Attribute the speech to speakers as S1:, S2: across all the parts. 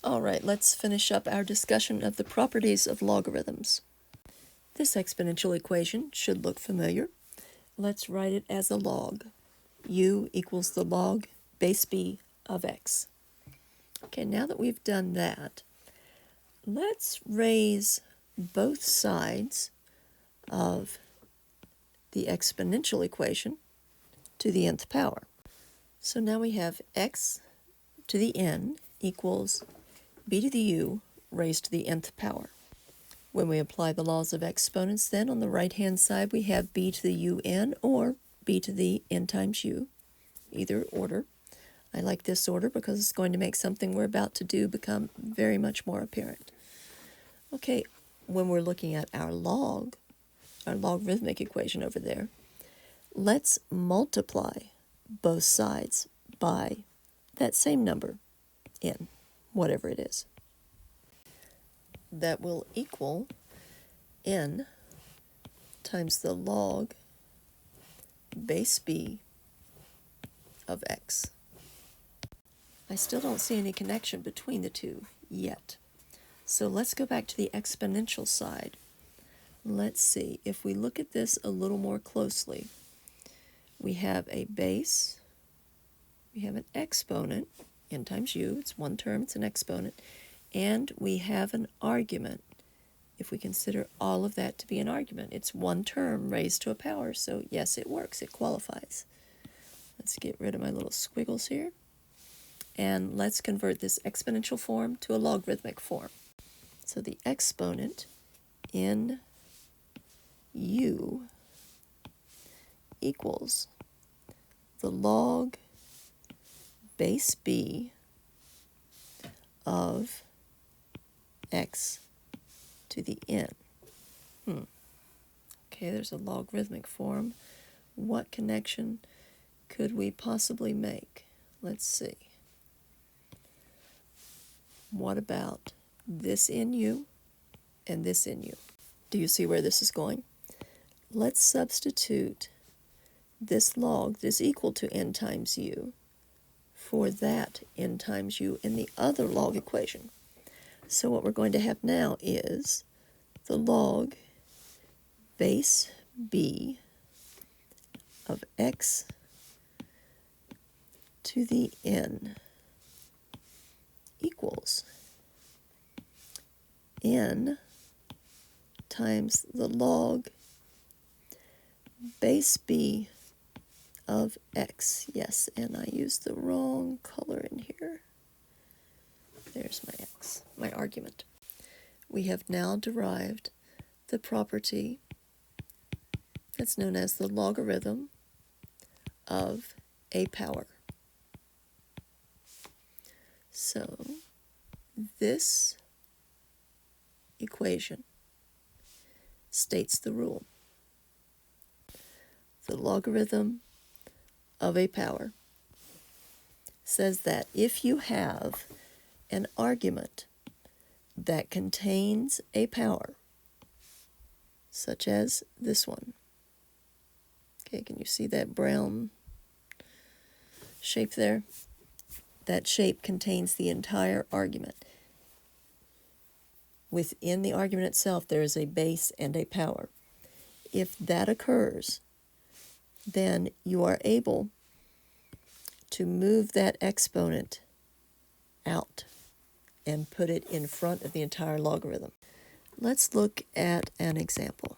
S1: All right, let's finish up our discussion of the properties of logarithms. This exponential equation should look familiar. Let's write it as a log. U equals the log base b of x. Okay, now that we've done that, let's raise both sides of the exponential equation to the nth power. So now we have x to the n equals b to the u raised to the nth power. When we apply the laws of exponents, then on the right-hand side we have b to the un or b to the n times u, either order. I like this order because it's going to make something we're about to do become very much more apparent. Okay, when we're looking at our logarithmic equation over there, let's multiply both sides by that same number, n, whatever it is. That will equal n times the log base b of x. I still don't see any connection between the two yet. So let's go back to the exponential side. Let's see, if we look at this a little more closely, we have a base, we have an exponent, n times u, it's one term, it's an exponent, and we have an argument. If we consider all of that to be an argument, it's one term raised to a power, so yes, it works, it qualifies. Let's get rid of my little squiggles here, and let's convert this exponential form to a logarithmic form. So the exponent in u equals the log base b of x to the n. Okay, there's a logarithmic form. What connection could we possibly make? Let's see. What about this nu and this nu? Do you see where this is going? Let's substitute this log, this equal to n times u, for that n times u in the other log equation. So what we're going to have now is the log base b of x to the n equals n times the log base b of x. Yes, and I used the wrong color in here. There's my x, my argument. We have now derived the property that's known as the logarithm of a power. So this equation states the rule. The logarithm of a power says that if you have an argument that contains a power, such as this one. Okay, can you see that brown shape there? That shape contains the entire argument. Within the argument itself, there is a base and a power. If that occurs, then you are able to move that exponent out and put it in front of the entire logarithm. Let's look at an example.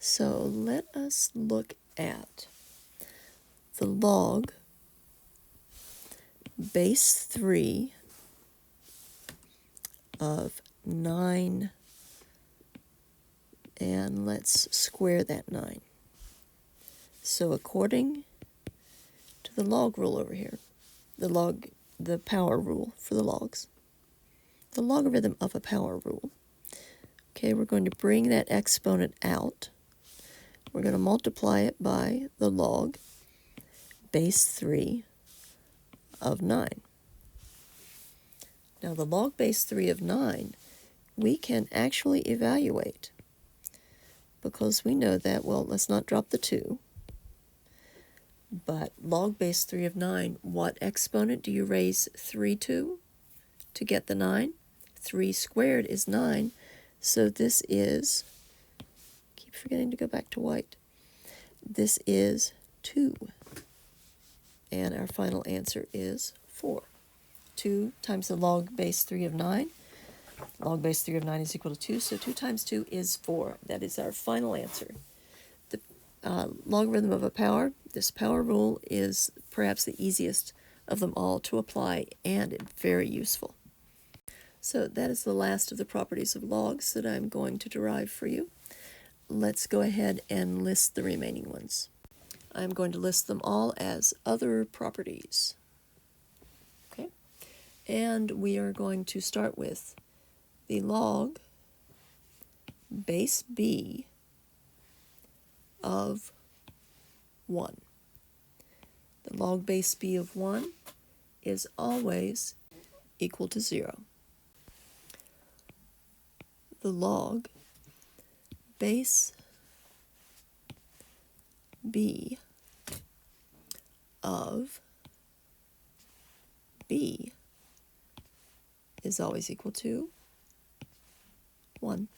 S1: So let us look at the log base 3 of 9, and let's square that 9. So according to the log rule over here, the power rule for the logs, the logarithm of a power rule. Okay, we're going to bring that exponent out. We're going to multiply it by the log base 3 of 9. Now the log base 3 of 9 we can actually evaluate because we know that, well, let's not drop the 2. But log base 3 of 9, what exponent do you raise 3 to get the 9? 3 squared is 9, so this is, keep forgetting to go back to white, this is 2. And our final answer is 4. 2 times the log base 3 of 9. Log base 3 of 9 is equal to 2, so 2 times 2 is 4. That is our final answer. The logarithm of a power, this power rule is perhaps the easiest of them all to apply and very useful. So that is the last of the properties of logs that I'm going to derive for you. Let's go ahead and list the remaining ones. I'm going to list them all as other properties. Okay? And we are going to start with the log base b of 1. The log base b of 1 is always equal to 0. The log base b of b is always equal to 1,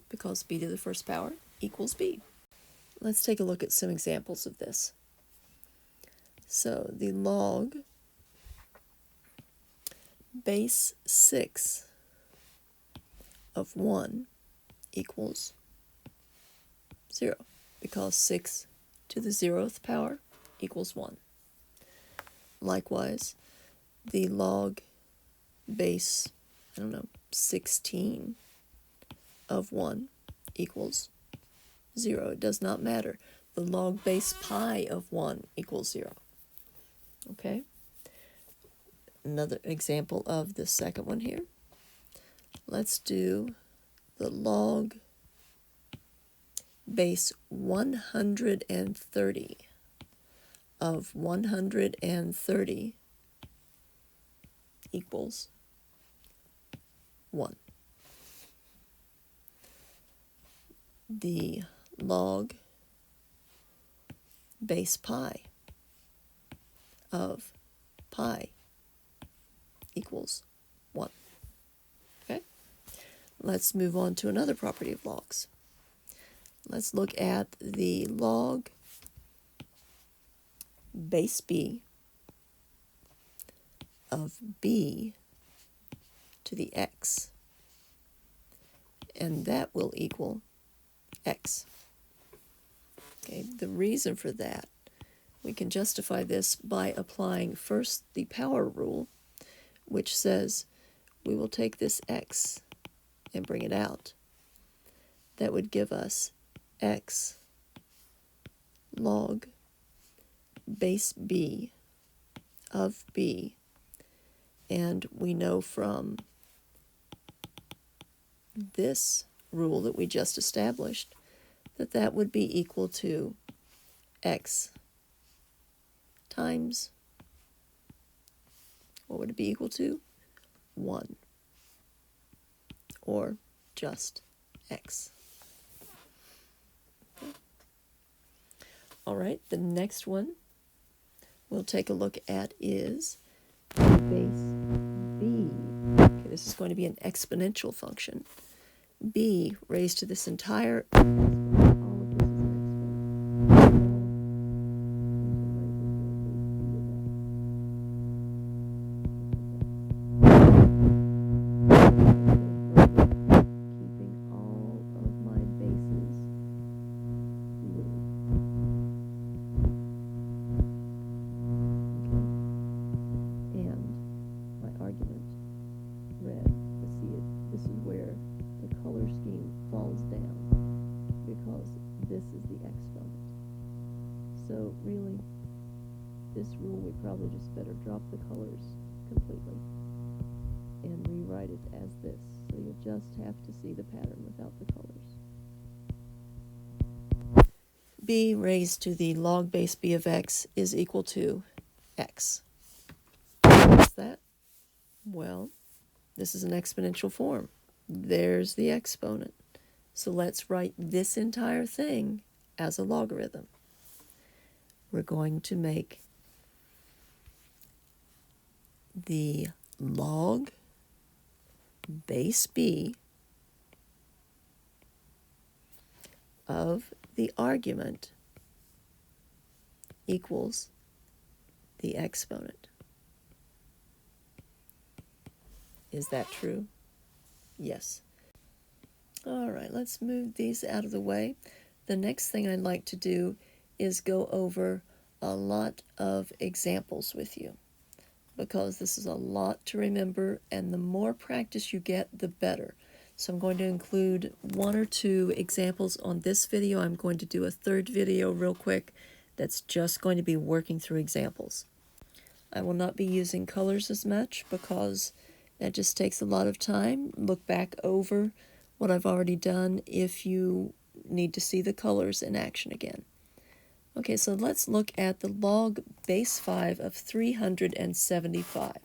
S1: because b to the first power equals b. Let's take a look at some examples of this. So the log base 6 of 1 equals 0, because 6 to the 0th power equals 1. Likewise, the log base, 16 of 1 equals 0. It does not matter. The log base pi of 1 equals 0. Okay? Another example of the second one here. Let's do the log base 130 of 130 equals 1. The log base pi of pi equals 1. Okay? Let's move on to another property of logs. Let's look at the log base b of b to the x, and that will equal x. Okay, the reason for that, we can justify this by applying first the power rule, which says we will take this x and bring it out. That would give us x log base b of b, and we know from this rule that we just established that that would be equal to x times, what would it be equal to? 1, or just x. Okay. All right, the next one we'll take a look at is base b. Okay, this is going to be an exponential function. B raised to this entire exponent. All of this is an exponent. Keeping all of my bases blue. Okay. And my argument red. See it. This is where the color scheme falls down, because this is the exponent. So really, this rule, we probably just better drop the colors completely and rewrite it as this. So you'll just have to see the pattern without the colors. B raised to the log base b of x is equal to x. What's that? Well, this is an exponential form. There's the exponent. So let's write this entire thing as a logarithm. we're going to make the log base b of the argument equals the exponent. Is that true? Yes. All right, let's move these out of the way. The next thing I'd like to do is go over a lot of examples with you, because this is a lot to remember, and the more practice you get, the better. So I'm going to include 1 or 2 examples on this video. I'm going to do a third video real quick that's just going to be working through examples. I will not be using colors as much because that just takes a lot of time. Look back over what I've already done if you need to see the colors in action again. Okay, so let's look at the log base 5 of 375.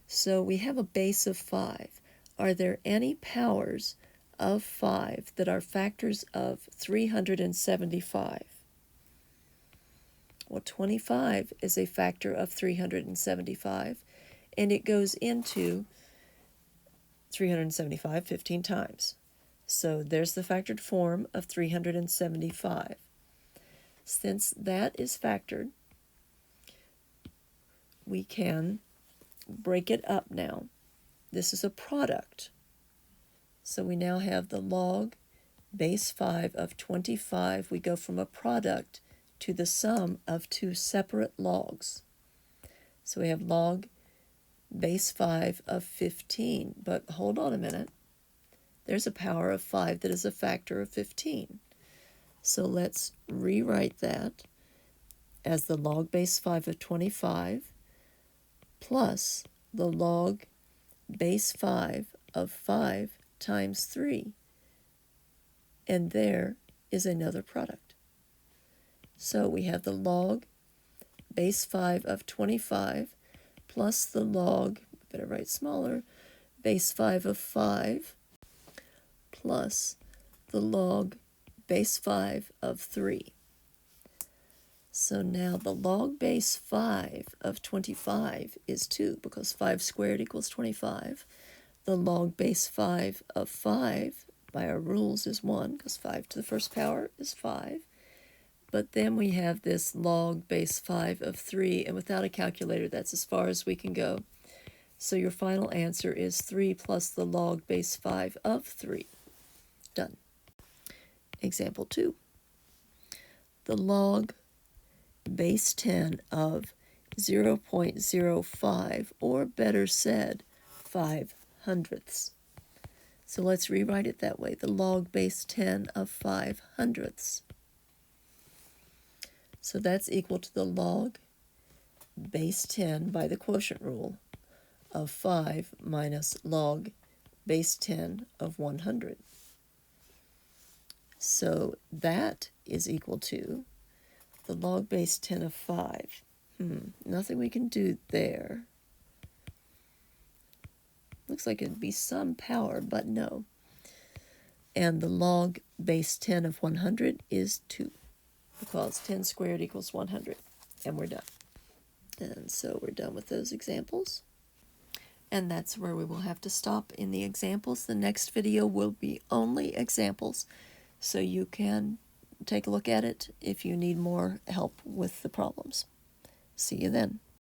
S1: So we have a base of 5. Are there any powers of 5 that are factors of 375? Well, 25 is a factor of 375, and it goes into 375 15 times. So there's the factored form of 375. Since that is factored, we can break it up now. This is a product. So we now have the log base 5 of 25. We go from a product to the sum of 2 separate logs. So we have log base 5 of 15. But hold on a minute. There's a power of 5 that is a factor of 15. So let's rewrite that as the log base 5 of 25 plus the log base 5 of 5 times 3. And there is another product. So we have the log base 5 of 25 plus the log, better write smaller, base 5 of 5 plus the log base 5 of 3. So now the log base 5 of 25 is 2, because 5 squared equals 25. The log base 5 of 5, by our rules, is 1, because 5 to the first power is 5. But then we have this log base 5 of 3, and without a calculator, that's as far as we can go. So your final answer is 3 plus the log base 5 of 3. Done. Example 2. The log base 10 of 0.05, or better said, 5 hundredths. So let's rewrite it that way. The log base 10 of 5 hundredths. So that's equal to the log base 10 by the quotient rule of 5 minus log base 10 of 100. So that is equal to the log base 10 of 5. Nothing we can do there. Looks like it'd be some power, but no. And the log base 10 of 100 is 2, because 10 squared equals 100. And we're done. And so we're done with those examples. And that's where we will have to stop in the examples. The next video will be only examples, so you can take a look at it if you need more help with the problems. See you then.